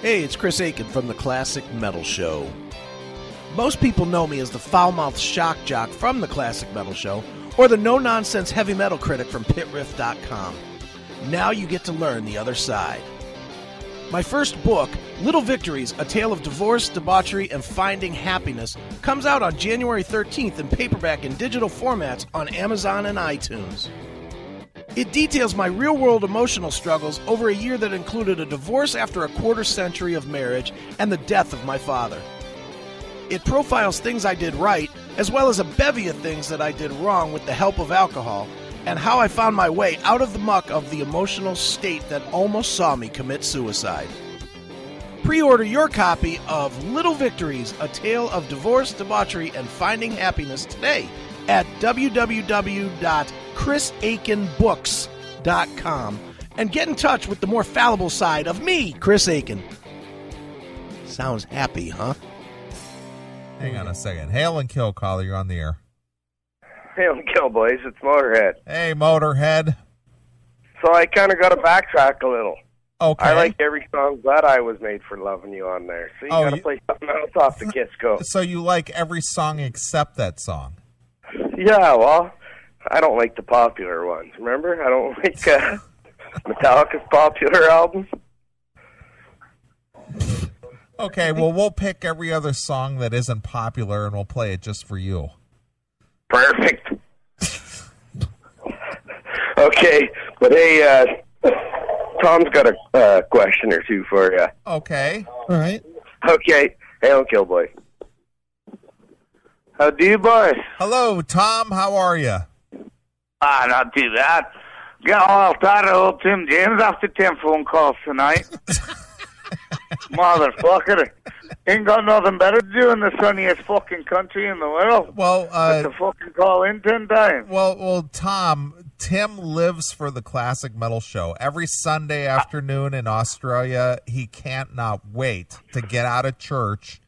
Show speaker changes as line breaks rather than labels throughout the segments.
Hey, it's Chris Aiken from the Classic Metal Show. Most people know me as the foul-mouthed shock jock from the Classic Metal Show, or the no-nonsense heavy metal critic from pitriff.com. Now you get to learn the other side. My first book, Little Victories, A Tale of Divorce, Debauchery, and Finding Happiness, comes out on January 13th in paperback and digital formats on Amazon and iTunes. It details my real-world emotional struggles over a year that included a divorce after a quarter-century of marriage and the death of my father. It profiles things I did right, as well as a bevy of things that I did wrong with the help of alcohol, and how I found my way out of the muck of the emotional state that almost saw me commit suicide. Pre-order your copy of Little Victories, A Tale of Divorce, Debauchery, and Finding Happiness today at www.chrisaikenbooks.com and get in touch with the more fallible side of me, Chris Aiken. Sounds happy, huh?
Hang on a second. Hail and kill, caller. You're on the air.
Hail and kill, boys. It's Motorhead.
Hey, Motorhead.
So I kind of got to backtrack a little.
Okay.
I like every song that I Was Made for Loving You on there. So you got to play something else off the Kiss Go.
So you like every song except that song?
Yeah, well, I don't like the popular ones. Remember? I don't like Metallica's popular albums.
Okay, well, we'll pick every other song that isn't popular, and we'll play it just for you.
Perfect. Okay, but hey, Tom's got a question or two for you.
Okay.
All right.
Okay, hail and kill, boy. How do you, boys?
Hello, Tom. How are you?
Not too bad. Got all tired of old Tim James after 10 phone calls tonight. Motherfucker. Ain't got nothing better to do in the sunniest fucking country in the world.
Well,
but to fucking call in 10 times.
Well, Tom, Tim lives for the Classic Metal Show. Every Sunday afternoon in Australia, he can't not wait to get out of church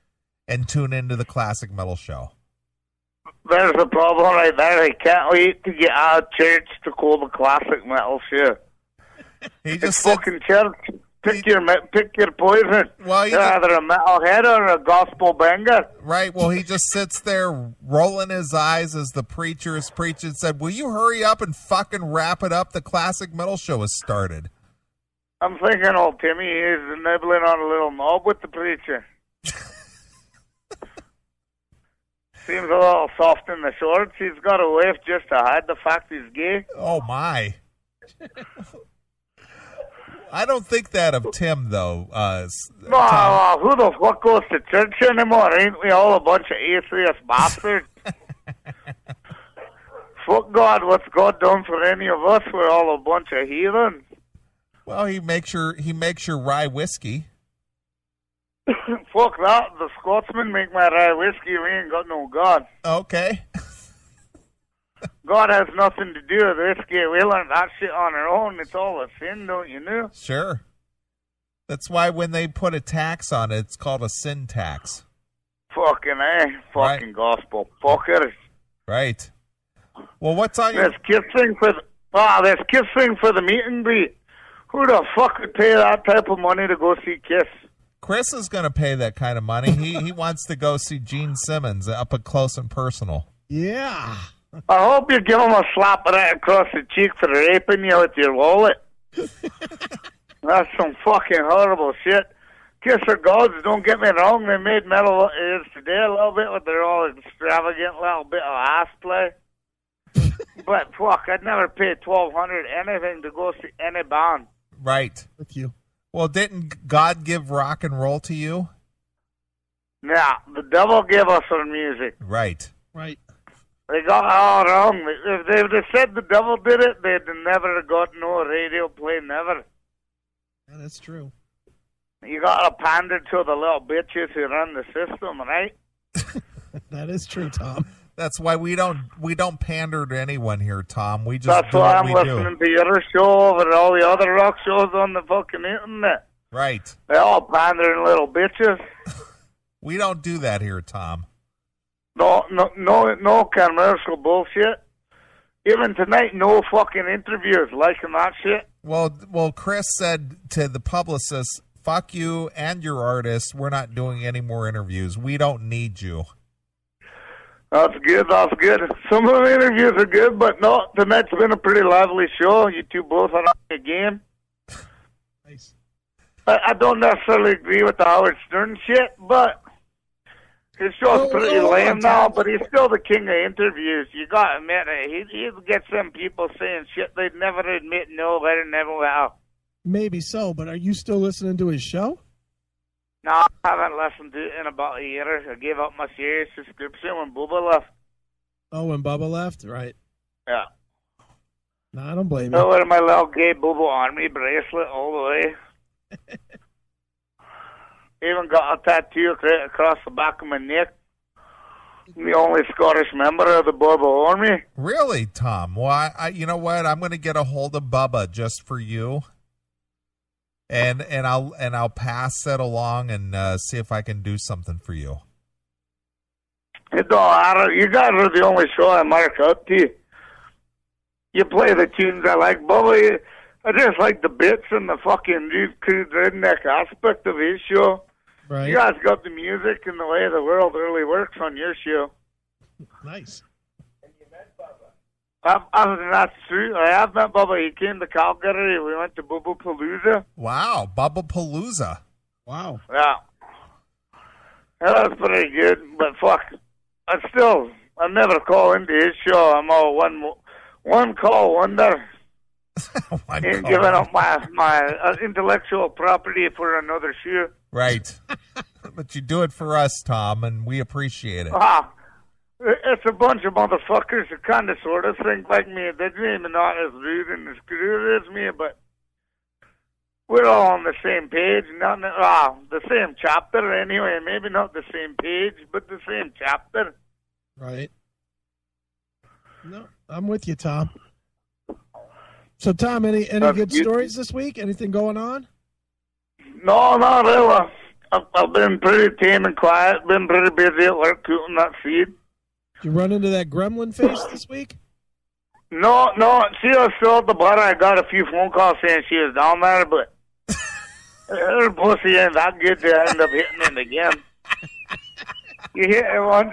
and tune into the Classic Metal Show.
There's a problem right there. I can't wait to get out of church to call the Classic Metal Show.
He just
fucking church. Pick your poison.
Well,
you're either a metalhead or a gospel banger.
Right. Well, he just sits there rolling his eyes as the preacher is preaching and said, will you hurry up and fucking wrap it up? The Classic Metal Show has started.
I'm thinking old Timmy is nibbling on a little knob with the preacher. Seems a little soft in the shorts. He's got a wife just to hide the fact he's gay.
Oh, my. I don't think that of Tim, though.
No, who the fuck goes to church anymore? Ain't we all a bunch of atheist bastards? Fuck God, what's God done for any of us? We're all a bunch of heathens.
Well, he makes your rye whiskey.
Fuck that. The Scotsmen make my rye whiskey. We ain't got no God.
Okay.
God has nothing to do with whiskey. We learned that shit on our own. It's all a sin, don't you know?
Sure. That's why when they put a tax on it, it's called a sin tax.
Fucking Fucking right. Gospel fuckers.
Right. Well, what's on your...
There's Kiss thing for the meet and greet. Who the fuck would pay that type of money to go see Kiss?
Chris is going to pay that kind of money. He wants to go see Gene Simmons up at close and personal.
Yeah.
I hope you give him a slap right across the cheek for raping you with your wallet. That's some fucking horrible shit. Kiss are gods, don't get me wrong. They made metal is today a little bit with their all extravagant little bit of ass play. But fuck, I'd never pay $1,200 anything to go see any band.
Right.
With you.
Well, didn't God give rock and roll to you?
Yeah, the devil gave us our music.
Right.
Right.
They got it all wrong. If they would have said the devil did it, they'd never have got no radio play, never.
Yeah, that's true.
You got to pander to the little bitches who run the system, right?
That is true, Tom.
That's why we don't pander to anyone here, Tom. We just
That's why I'm listening to your show over all the other rock shows on the fucking internet.
Right.
They all pandering little bitches.
We don't do that here, Tom.
No commercial bullshit. Even tonight, no fucking interviews liking that shit.
Well, Chris said to the publicist, fuck you and your artist. We're not doing any more interviews. We don't need you.
That's good. That's good. Some of the interviews are good, but no, tonight's been a pretty lively show. You two both are on the game.
Nice.
I don't necessarily agree with the Howard Stern shit, but his show's pretty lame now, but he's still the king of interviews. You got to admit it. He gets some people saying shit they'd never admit no better than ever will.
Maybe so, but are you still listening to his show?
No, I haven't listened to it in about a year. I gave up my Sirius subscription when Bubba left.
Oh, when Bubba left? Right.
Yeah.
No, I don't blame you.
I wear my little gay Bubba Army bracelet all the way. Even got a tattoo right across the back of my neck. I'm the only Scottish member of the Bubba Army.
Really, Tom? Well, you know what? I'm going to get a hold of Bubba just for you. And I'll pass that along and see if I can do something for you.
It don't matter. You guys are the only show I mark up to. You play the tunes I like, Bubba. I just like the bits and the fucking crude redneck aspect of his show.
Right.
You guys got the music and the way the world really works on your show.
Nice.
That's true. I have met Bubba. He came to Calgary. We went to Bubba Palooza.
Wow, Bubba Palooza.
Wow.
Yeah. That's pretty good, but fuck. I never call into his show. I'm all one call wonder. Ain't giving up my intellectual property for another show.
Right. But you do it for us, Tom, and we appreciate it.
It's a bunch of motherfuckers who kind of sort of think like me. They're maybe not as rude and as crude as me, but we're all on the same page. The same chapter anyway. Maybe not the same page, but the same chapter.
Right. No, I'm with you, Tom. So, Tom, any good stories this week? Anything going on?
No, not really. I've been pretty tame and quiet. Been pretty busy at work cooking that seed.
Did you run into that gremlin face this week?
No. She was still at the bar. I got a few phone calls saying she was down there, but her pussy ain't that good to end up hitting it again. You hit it once,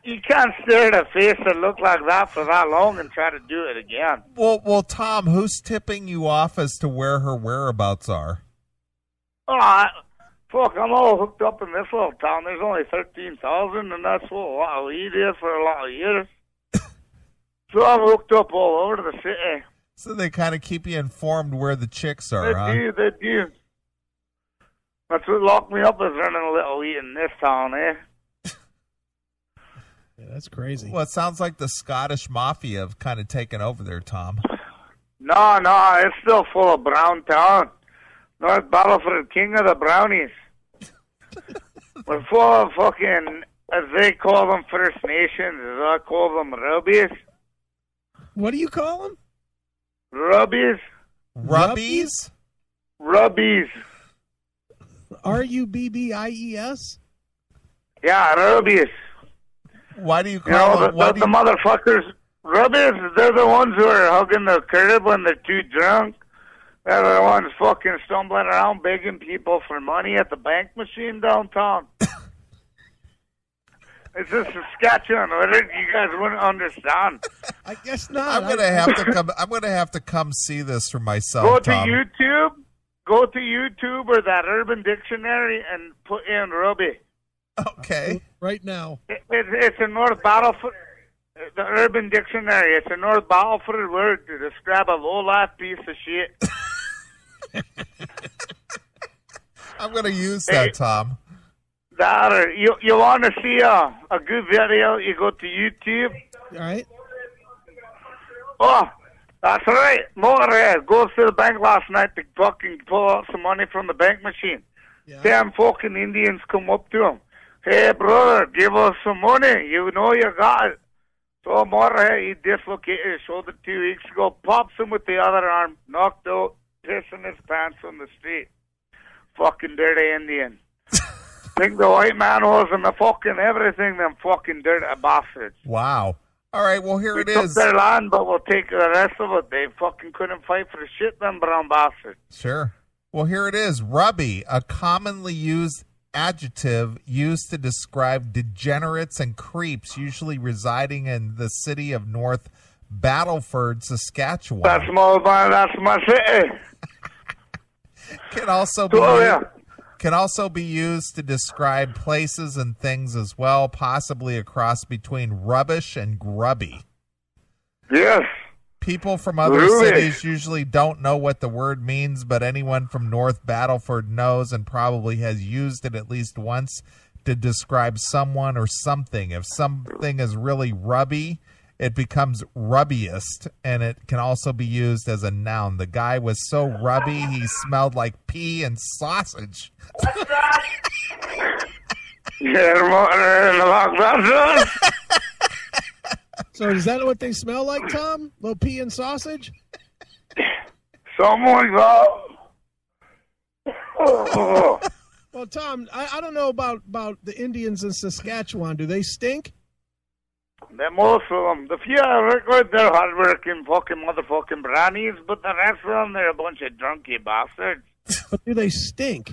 you can't stare at a face that look like that for that long and try to do it again.
Well, Tom, who's tipping you off as to where her whereabouts are?
Fuck, I'm all hooked up in this little town. There's only 13,000, and that's what a lot of weed is for a lot of years. So I'm hooked up all over the city.
So they kind of keep you informed where the chicks are,
They do. That's what locked me up, is running a little weed in this town, eh?
Yeah, that's crazy.
Well, it sounds like the Scottish Mafia have kind of taken over there, Tom.
No, it's still full of brown town. North Battleford, king of the brownies. We're full of fucking, as they call them, First Nations, as I call them, Rubbies.
What do you call them?
Rubbies.
Rubbies?
Rubbies.
Rubbies?
Yeah, Rubbies.
Why do you call them?
The motherfuckers, Rubbies, they're the ones who are hugging the curb when they're too drunk. They're the ones fucking stumbling around begging people for money at the bank machine downtown. It's just Saskatchewan, you guys wouldn't understand.
I guess not.
I'm gonna have to come see this for myself.
Go
Tom.
to YouTube or that Urban Dictionary and put in Rubby.
Okay.
Right now.
It's a North Battleford. The Urban Dictionary. It's a North Battleford word to describe a low-life piece of shit.
I'm going to use that, Tom.
You want to see a good video, you go to YouTube.
All right.
Oh, that's right. Motorhead goes to the bank last night to fucking pull out some money from the bank machine.
Yeah.
10 fucking Indians come up to him. Hey, brother, give us some money. You know you got it. So Motorhead, he dislocated his shoulder 2 weeks ago, pops him with the other arm, knocked out, pissing his pants on the street. Fucking dirty Indian. Think the white man owes him the fucking everything, them fucking dirty bastards.
Wow. All right, well, here
we
it
took
is.
Their land, but we'll take the rest of it. They fucking couldn't fight for shit, them brown bastards.
Sure. Well, here it is. Rubby, a commonly used adjective used to describe degenerates and creeps, usually residing in the city of North Battleford, Saskatchewan.
That's my city.
Can also be used to describe places and things as well, possibly a cross between rubbish and grubby.
Yes.
People from other cities usually don't know what the word means, but anyone from North Battleford knows and probably has used it at least once to describe someone or something. If something is really rubby, it becomes rubbiest, and it can also be used as a noun. The guy was so rubby, he smelled like pea and sausage.
So is that what they smell like, Tom? Little pea and sausage?
Someone go.
Well, Tom, I don't know about the Indians in Saskatchewan. Do they stink?
They're most of them. The few I work with, they're hardworking fucking motherfucking brownies, but the rest of them, they're a bunch of drunky bastards.
But do they stink?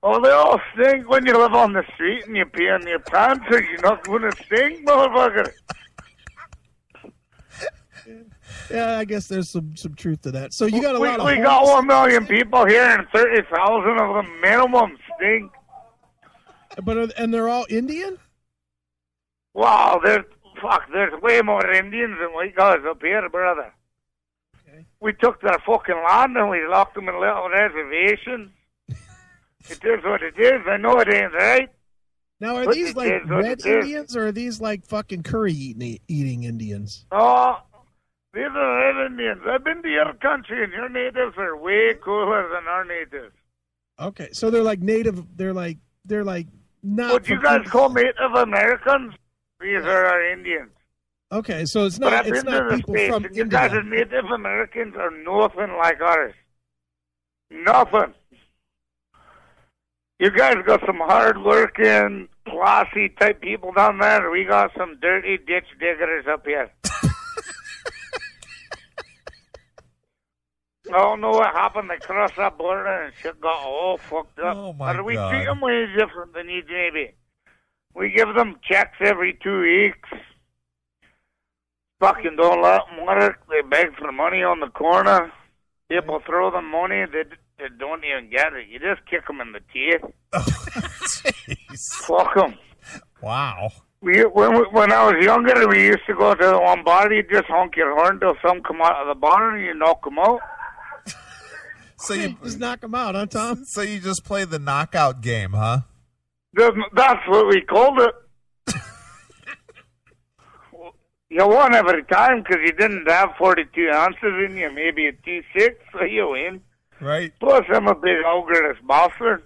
Oh, they all stink when you live on the street and you pee on your pants, or you're not going to stink, motherfucker.
Yeah, I guess there's some truth to that. So you got a lot of
We got 1 million people here, and 30,000 of them minimum stink.
And they're all Indian?
Wow, there's way more Indians than white guys up here, brother. Okay. We took their fucking land and we locked them in little reservations. It is what it is. I know it ain't right.
Now, are these like red Indians, or are these like fucking curry eating Indians?
Oh, these are red Indians. I've been to your country, and your natives are way cooler than our natives.
Okay, so they're like native. They're like not.
What you guys call Native Americans? These are our Indians.
Okay, so it's not people from India.
You guys are Native Americans are nothing like ours. Nothing. You guys got some hard-working, classy type people down there. We got some dirty ditch diggers up here. I don't know what happened. They crossed that border and shit got all fucked up.
Oh, my God.
We treat them way different than you, JB. We give them checks every 2 weeks. Fucking don't let them work. They beg for money on the corner. People throw them money. They don't even get it. You just kick them in the teeth.
Oh, jeez.
Fuck them.
Wow.
When I was younger, we used to go to the one bar. You just honk your horn till some come out of the bar and you knock them out.
So you just knock them out, huh, Tom?
So you just play the knockout game, huh?
That's what we called it. You won every time because you didn't have 42 ounces in you, maybe a T6, so you win.
Right.
Plus, I'm a big ogre bastard.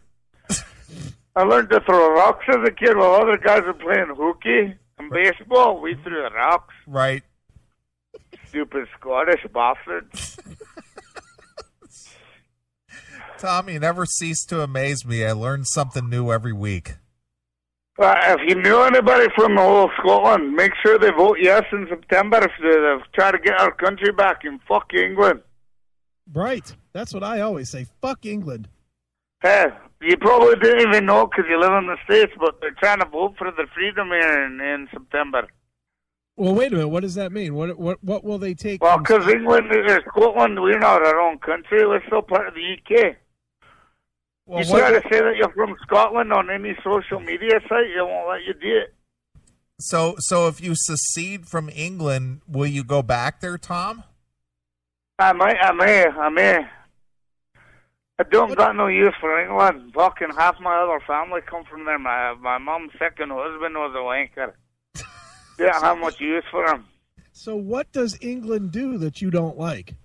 I learned to throw rocks as a kid while other guys were playing hooky and baseball. We threw rocks.
Right.
Stupid Scottish bastard.
Tom, you never cease to amaze me. I learn something new every week.
If you knew anybody from the whole Scotland, make sure they vote yes in September if they try to get our country back and fuck England.
Right. That's what I always say. Fuck England.
Hey, you probably didn't even know because you live in the States, but they're trying to vote for the freedom here in September.
Well, wait a minute. What does that mean? What will they take?
Well, because England or Scotland, we're not our own country. We're still part of the UK. Well, you try to say that you're from Scotland on any social media site, they won't let you do it.
So if you secede from England, will you go back there, Tom?
I may. I don't got no use for England. Fucking half my other family come from there. My mom's second husband was a wanker. Didn't have much use for him.
So what does England do that you don't like?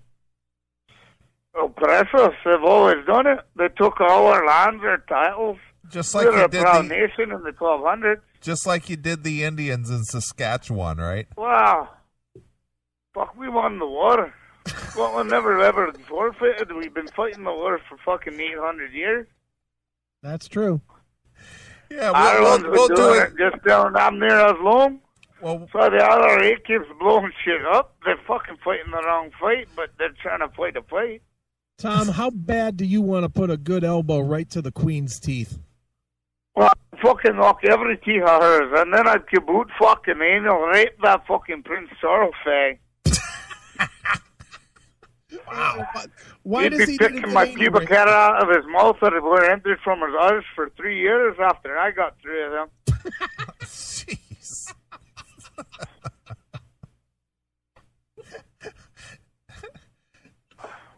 Oppress us. They've always done it. They took all our lands, our titles.
Just like
We're a proud nation in the 1200s.
Just like you did the Indians in Saskatchewan, right?
Wow. Fuck, we won the war. Scotland never ever forfeited. We've been fighting the war for fucking 800 years.
That's true.
Yeah,
we'll do it just down near as long.
Well,
so the IRA keeps blowing shit up. They're fucking fighting the wrong fight, but they're trying to fight a fight.
Tom, how bad do you want to put a good elbow right to the queen's teeth?
Well, I'd fucking knock every teeth of hers, and then I'd kaboot fucking anal rape that fucking Prince Charles fag.
Wow. Why
He'd
does
be
he
picking my pubic hair out of his mouth that were entered from his eyes for 3 years after I got 3 of them.
Jeez.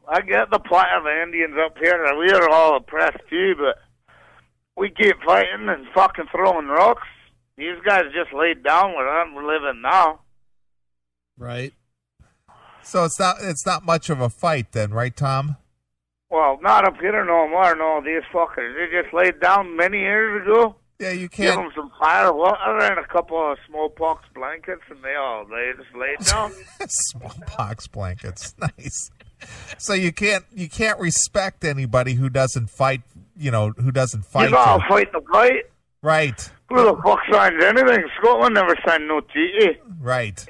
I get the plight of the Indians up here, and we are all oppressed too, but we keep fighting and fucking throwing rocks. These guys just laid down where I'm living now.
Right.
So it's not much of a fight then, right, Tom?
Well, not up here no more, no, these fuckers. They just laid down many years ago.
Yeah, you
Give
can't.
them some firewater and a couple of smallpox blankets, and they just laid down.
Smallpox blankets, nice. So you can't respect anybody who doesn't fight. Who doesn't fight.
You gotta fight the fight.
Right.
Who the fuck signs anything? Scotland never signed no treaty.
Right.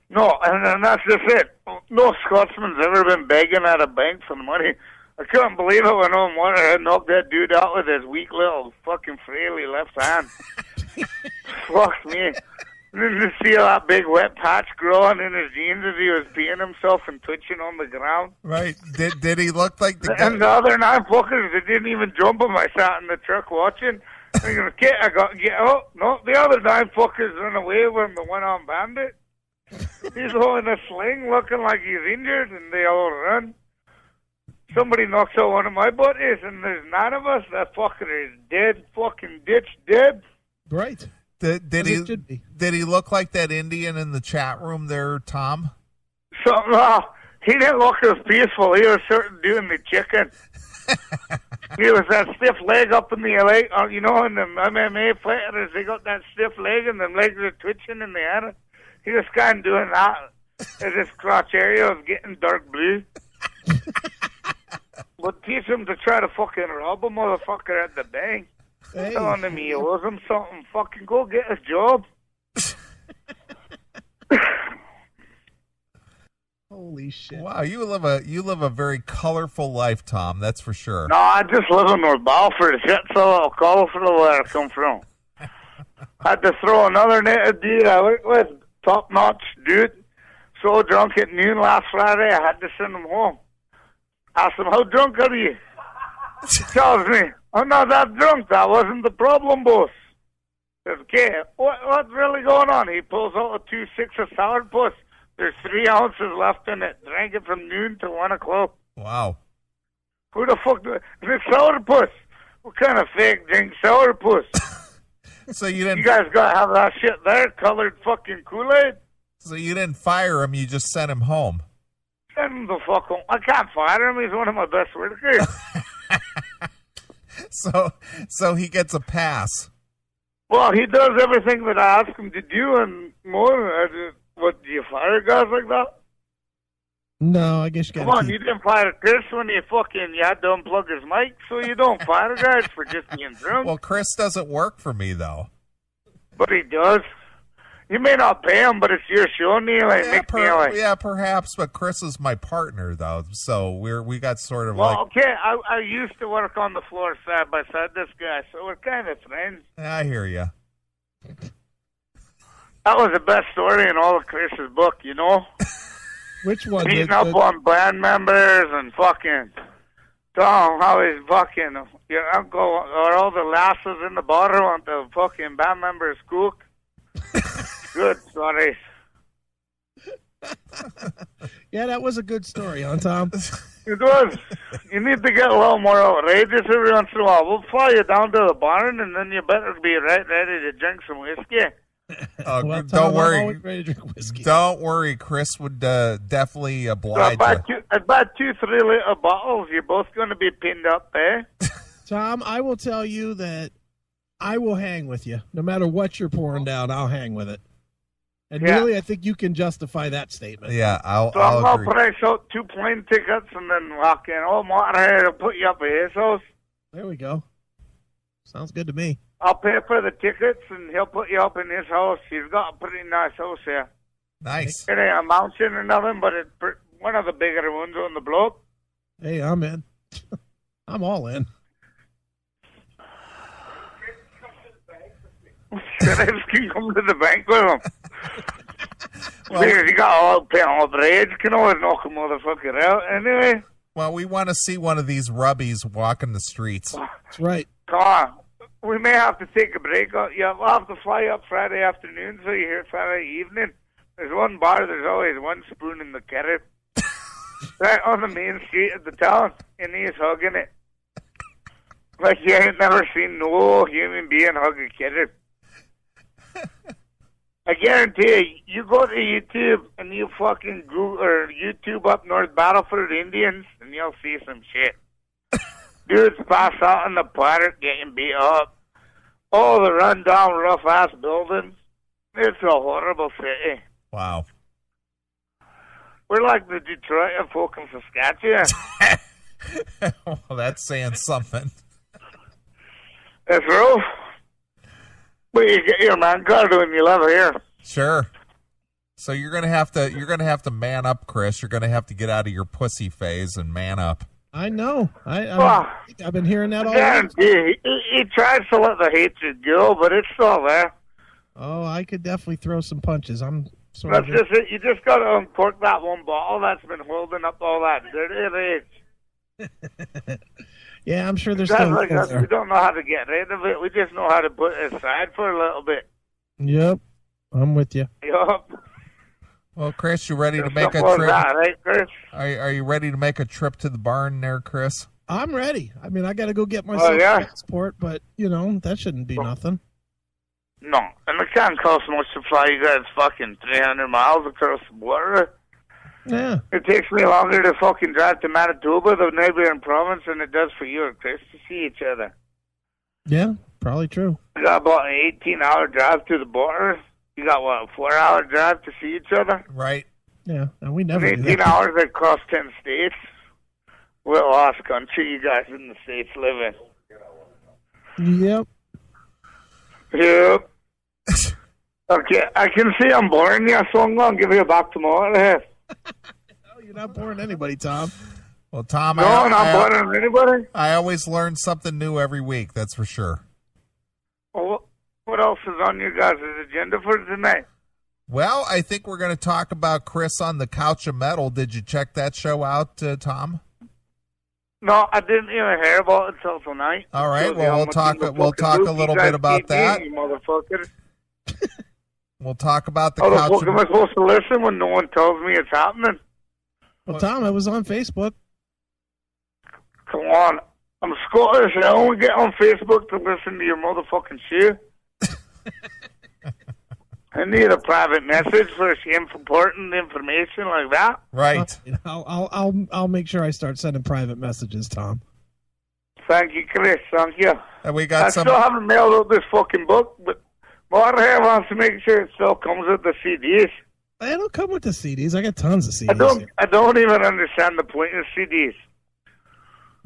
No, and that's just it. No Scotsman's ever been begging at a bank for money. I couldn't believe it when old Motorhead knocked that dude out with his weak little fucking fraily left hand. Fuck me. And then to see that big wet patch growing in his jeans as he was peeing himself and twitching on the ground.
Right. Did he look like the guy?
And the other 9 fuckers, they didn't even jump him. I sat in the truck watching. Thinking, okay, I got to get out. No, the other 9 fuckers run away when the one-armed bandit. He's holding a sling looking like he's injured, and they all run. Somebody knocks out one of my buddies, and there's 9 of us. That fucker is dead, fucking ditched dead.
Right.
Did he look like that Indian in the chat room there, Tom?
So, he didn't look as peaceful. He was sort of doing the chicken. He was that stiff leg up in the leg. In the MMA fighters, they got that stiff leg, and the legs are twitching in the air. He was kind of doing that. As his crotch area was getting dark blue. But teach him to try to fucking rob a motherfucker at the bank.
Hey.
Telling him he owes him something. Fucking go get a job.
Holy shit!
Wow, you live a very colorful life, Tom. That's for sure.
No, I just live in North Balfour. That's all colorful where I come from. I had to throw another native dude I work with, top notch dude. So drunk at noon last Friday, I had to send him home. Asked him, how drunk are you? He tells me, I'm not that drunk. That wasn't the problem, boss. Says, okay, what's really going on? He pulls out a 2.6 of sourpuss. There's 3 ounces left in it. Drank it from noon to 1 o'clock.
Wow.
Who the fuck do it's sourpuss? What kind of fake drink sourpuss?
So you didn't.
You guys gotta have that shit there, colored fucking Kool-Aid.
So you didn't fire him. You just sent him home.
Send him the fuck home. I can't fire him. He's one of my best workers.
So he gets a pass.
Well, he does everything that I ask him to do and more. What, do you fire guys like that?
No, I guess you gotta
Come on,
keep...
you didn't fire Chris when you had to unplug his mic, so you don't fire guys for just being drunk.
Well, Chris doesn't work for me, though.
But he does. You may not pay him, but it's your show, Neil.
Yeah, perhaps, but Chris is my partner, though, so we got sort of
okay, I used to work on the floor side by side this guy, so we're kind of friends.
I hear you.
That was the best story in all of Chris's book, you know?
Which one?
Beating up on band members and fucking telling how he's fucking your uncle or all the lasses in the bar want the fucking band members cook. Good stories.
Yeah, that was a good story, huh, Tom?
It was. You need to get a little more outrageous every once in a while. We'll fly you down to the barn, and then you better be right ready to drink some whiskey.
Well,
don't
Tom,
worry.
I'm always ready to drink whiskey.
Don't worry. Chris would definitely oblige you.
About 2-3 liter bottles. You're both going to be pinned up, eh?
Tom, I will tell you that I will hang with you. No matter what you're pouring down, I'll hang with it. And really, I think you can justify that statement.
Yeah, I'll agree.
price out 2 plane tickets and then walk in. Oh, Motorhead will put you up at his house.
There we go. Sounds good to me.
I'll pay for the tickets and he'll put you up in his house. He's got a pretty nice house here.
Nice.
It ain't a mansion or nothing, but one of the bigger ones on the block.
Hey, I'm in. I'm all in.
Chris can come to the bank with him.
Well,
Because you got all paying all the age, can always knock a motherfucker out anyway.
well, we want to see one of these Rubbies walking the streets.
That's right.
Come on. We may have to take a break. Yeah, we'll have to fly up Friday afternoon, so you're here Friday evening. There's one bar, there's always one spoon in the carrot. Right on the main street of the town, and he's hugging it. Like you ain't never seen no human being hug a carrot. I guarantee you go to YouTube and you fucking Google or YouTube up North Battleford Indians, and you'll see some shit. Dudes pass out in the park getting beat up. All the run-down, rough-ass buildings. It's a horrible city.
Wow.
We're like the Detroit of fucking Saskatchewan.
Well, that's saying something.
It's rough. But you get your man card when you live here.
Sure. So you're gonna have to man up, Chris. You're gonna have to get out of your pussy phase and man up.
I know.
Well,
I've been hearing that all
yeah,
week.
he tries to let the hatred go, but it's still there.
Oh, I could definitely throw some punches. I'm sort
That's
of
just it. You just got to uncork that one bottle that's been holding up all that dirty rage.
Yeah, I'm sure there's
That's
still
like us.
there.
We don't know how to get rid of it. We just know how to put it aside for a little bit.
Yep, I'm with you.
Yup.
Well, Chris, you ready to make a
Simple as
trip?
that, right, Chris?
Are you ready to make a trip to the barn there, Chris?
I'm ready. I mean, I got to go get myself a passport, but that shouldn't be nothing.
No, and it can't cost much to fly you guys fucking 300 miles across the border.
Yeah.
It takes me longer to fucking drive to Manitoba, the neighboring province, than it does for you and Chris to see each other.
Yeah, probably true.
You got about an 18-hour drive to the border. You got, what, a 4-hour drive to see each other?
Right.
Yeah, and we never do
18
that.
hours across 10 states. What lost country you guys in the States live in?
Yep.
Yep. Okay, I can see I'm boring you, so I'm going to give you back to Motorhead.
No, you're not boring anybody, Tom.
Well, Tom,
No, I'm not boring anybody.
I always learn something new every week. That's for sure.
Well, what else is on your guys' agenda for tonight?
Well, I think we're going to talk about Chris on the Couch of Metal. Did you check that show out, Tom?
No, I didn't even hear about it until tonight.
All right.
So
Well, we'll talk a little bit about that.
You motherfuckers.
We'll talk about the
How the
Couch.
fuck am I supposed to listen when no one tells me it's happening?
Well, Tom, it was on Facebook.
Come on. I'm Scottish. I only get on Facebook to listen to your motherfucking show. I need a private message for important information like that.
Right.
I'll make sure I start sending private messages, Tom.
Thank you, Chris. Thank you.
And we got
I
some.
still haven't mailed out this fucking book, but Motorhead wants to make sure it still comes with the CDs.
They don't come with the CDs. I got tons of CDs.
I don't even understand the point of CDs.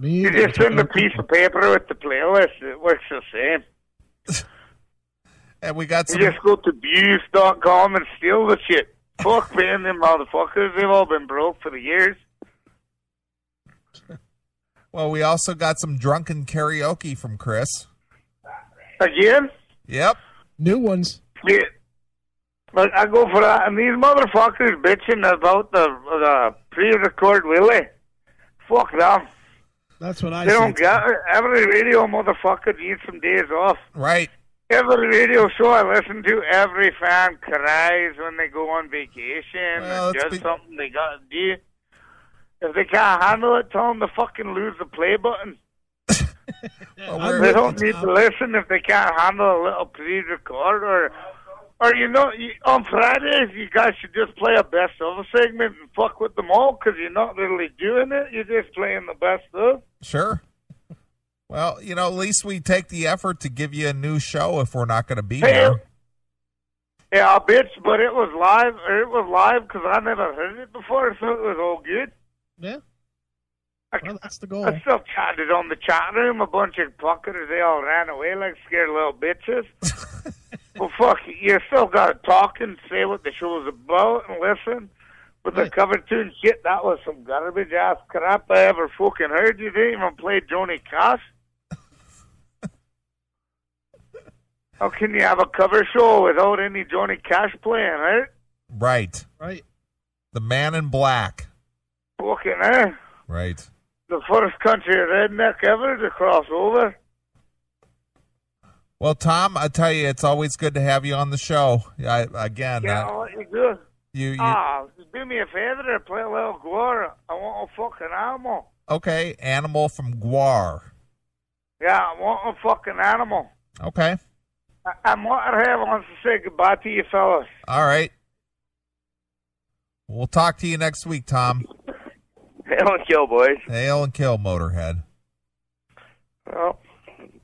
You just send a piece of paper with the playlist. It works the same.
And we got some.
You just go to views.com and steal the shit. Fuck paying them motherfuckers. They've all been broke for the years.
Well, we also got some drunken karaoke from Chris.
Again?
Yep.
New ones.
Yeah. Like, I go for that. And these motherfuckers bitching about the pre-record Willie. Fuck them.
That's what I
They
say.
don't get it. Every radio motherfucker needs some days off.
Right.
Every radio show I listen to, every fan cries when they go on vacation
Well,
and does something they got to do. If they can't handle it, tell them to fucking lose the play button.
Well,
They don't need to listen if they can't handle a little pre-record or on Fridays you guys should just play a best of segment and fuck with them all because you're not really doing it. You're just playing the best of.
Sure. Well, at least we take the effort to give you a new show if we're not going to be here.
Yeah, bitch, but it was live. It was live because I never heard it before, so it was all good.
Yeah. Well, that's the goal.
I still chatted on the chat room. A bunch of fuckers, they all ran away like scared little bitches. Well, fuck, you still got to talk and say what the show's about and listen. But the cover tune shit, that was some garbage ass crap I ever fucking heard. You didn't even play Johnny Cash. How can you have a cover show without any Johnny Cash playing, right?
Right. The Man in Black.
Fucking
Right.
The first country redneck ever to cross over.
Well, Tom, I tell you, it's always good to have you on the show.
What you do?
You
Just do me a favor and play a little guar. I want a fucking animal.
okay? Animal from Guar.
Yeah, I want a fucking animal.
Okay.
And Motorhead wants to say goodbye to you fellas.
All right. We'll talk to you next week, Tom.
Hail and kill, boys.
Hail and kill, Motorhead.
Well,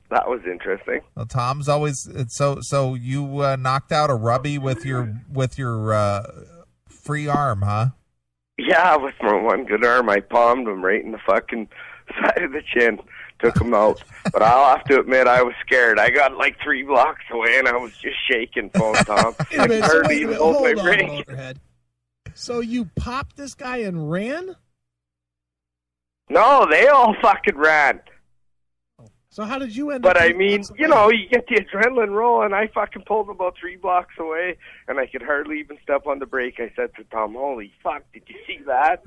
that was interesting.
Well, Tom's always so you knocked out a Rubbie with your free arm, huh?
Yeah, with my one good arm, I palmed him right in the fucking side of the chin. Took him out. But I'll have to admit, I was scared. I got like 3 blocks away, and I was just shaking, phone Tom. I barely even hold my brake.
Motorhead. So you popped this guy and ran?
No, they all fucking ran.
So how did you end up?
But I mean, you know, you get the adrenaline rolling. I fucking pulled about 3 blocks away, and I could hardly even step on the brake. I said to Tom, holy fuck, did you see that?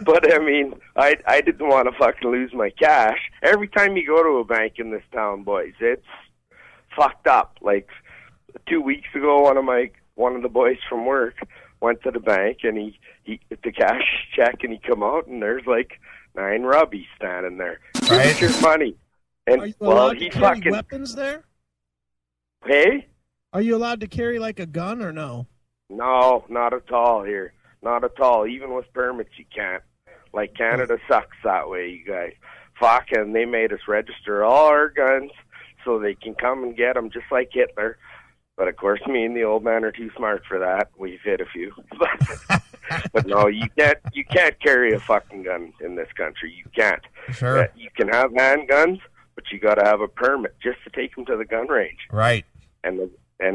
But, I mean, I didn't want to fucking lose my cash. Every time you go to a bank in this town, boys, it's fucked up. Like, 2 weeks ago, one of the boys from work went to the bank, and he the cash check, and he come out, and there's like 9 Rubbies standing there. Right. Your money. And,
are you allowed to carry weapons there?
Hey?
Are you allowed to carry, like, a gun or no?
No, not at all here. Not at all. Even with permits, you can't. Like, Canada sucks that way, you guys. Fuck, and they made us register all our guns so they can come and get them just like Hitler. But, of course, me and the old man are too smart for that. We've hit a few. But no, you can't carry a fucking gun in this country. You can't.
Sure.
You can have handguns, but you got to have a permit just to take them to the gun range.
Right.
And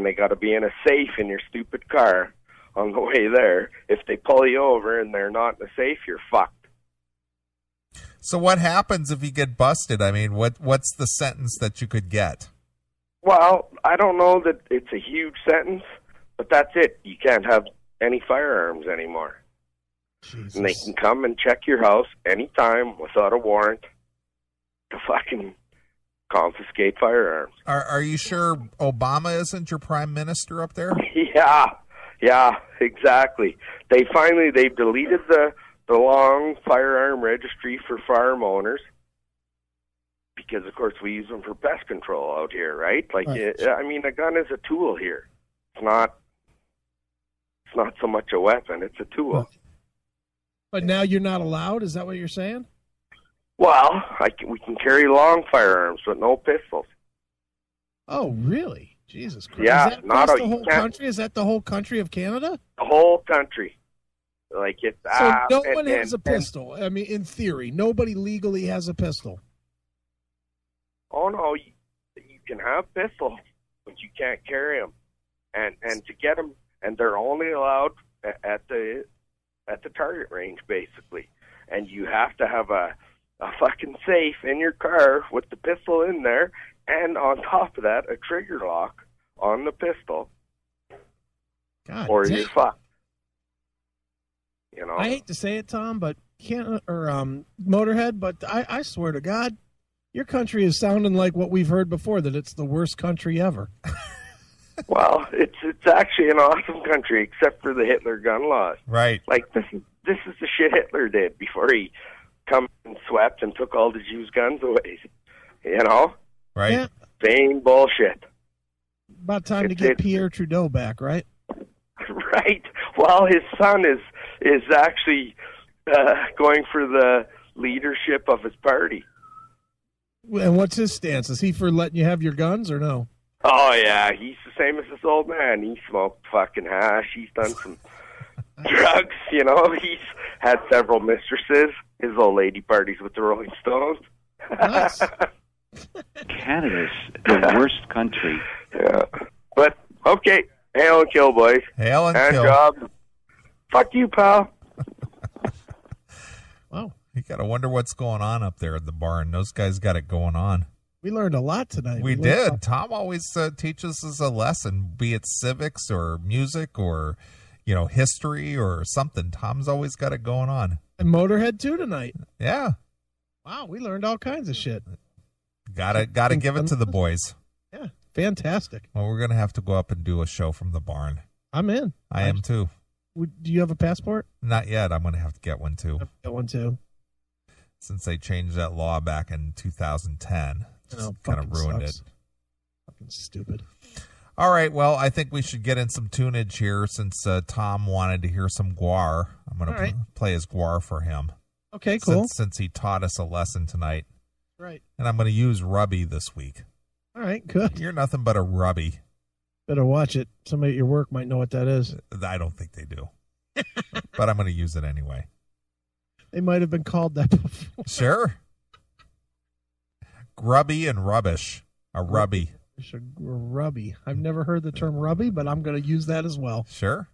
they got to be in a safe in your stupid car on the way there. If they pull you over and they're not in a safe, you're fucked.
So what happens if you get busted? I mean, what's the sentence that you could get?
Well, I don't know that it's a huge sentence, but that's it. You can't have any firearms anymore. Jesus. And they can come and check your house anytime without a warrant to fucking confiscate firearms.
Are you sure Obama isn't your prime minister up there?
Yeah, exactly. They've deleted the long firearm registry for farm owners because, of course, we use them for pest control out here, right? Like, right. I mean, a gun is a tool here. It's not so much a weapon; it's a tool.
But now you're not allowed. Is that what you're saying?
Well, we can carry long firearms, but no pistols.
Oh, really? Jesus Christ!
Yeah,
is that not the whole country. Is that the whole country of Canada?
The whole country. Like it's
so no one has a pistol. I mean, in theory, nobody legally has a pistol.
Oh no, you can have pistols, but you can't carry them, and to get them, and they're only allowed at the target range, basically, and you have to have a fucking safe in your car with the pistol in there, and on top of that, a trigger lock on the pistol,
God
or
damn.
you're fucked. You know,
I hate to say it, Tom, but Motorhead, but I swear to God, your country is sounding like what we've heard before, that it's the worst country ever.
Well, it's actually an awesome country, except for the Hitler gun laws.
Right.
Like this is the shit Hitler did before he come and swept and took all the Jews' guns away. You know.
Right.
Yeah.
Same bullshit.
About time to get Pierre Trudeau back, right?
Right. Well, his son is actually going for the leadership of his party.
And what's his stance? Is he for letting you have your guns or no?
Oh, yeah. He's the same as this old man. He smoked fucking hash. He's done some drugs, you know. He's had several mistresses. His old lady parties with the Rolling Stones.
Nice.
Canada's the worst country.
Yeah. But, okay. Hail and kill, boys.
Hail and kill.
Job. Fuck you, pal.
Wow.
You got to wonder what's going on up there at the barn. Those guys got it going on.
We learned a lot tonight.
We did. Tom always teaches us a lesson, be it civics or music or, history or something. Tom's always got it going on.
And Motorhead, too, tonight.
Yeah.
Wow, we learned all kinds of shit.
Gotta give it to the boys.
Yeah, fantastic.
Well, we're going to have to go up and do a show from the barn.
I'm in.
I am, too.
Do you have a passport?
Not yet. I'm going to have to get one, too.
I've got one, too.
Since they changed that law back in 2010. Just kind of ruined it.
Fucking stupid.
All right, well, I think we should get in some tunage here since Tom wanted to hear some Guar. I'm going to play his Guar for him.
Okay, cool.
Since he taught us a lesson tonight.
Right.
And I'm going to use Rubby this week.
All right, good.
You're nothing but a Rubby.
Better watch it. Somebody at your work might know what that is.
I don't think they do. But I'm going to use it anyway.
They might have been called that before.
Sure. Grubby and rubbish. A Rubby.
Rubby. I've never heard the term Rubby, but I'm going to use that as well.
Sure.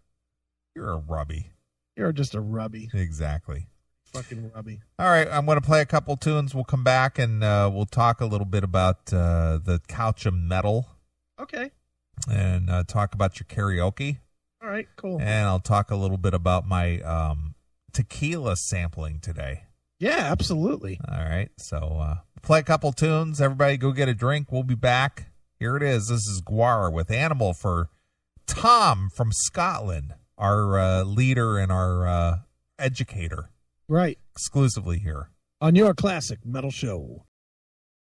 You're a Rubby.
You're just a Rubby.
Exactly.
Fucking Rubby.
All right, I'm going to play a couple tunes. We'll come back and we'll talk a little bit about the couch of metal.
Okay.
And talk about your karaoke.
All right, cool.
And I'll talk a little bit about my tequila sampling today.
Yeah, absolutely.
All right, so play a couple tunes. Everybody go get a drink. We'll be back. Here it is. This is Guar with Animal for Tom from Scotland, our leader and our educator.
Right.
Exclusively here
on your classic metal show.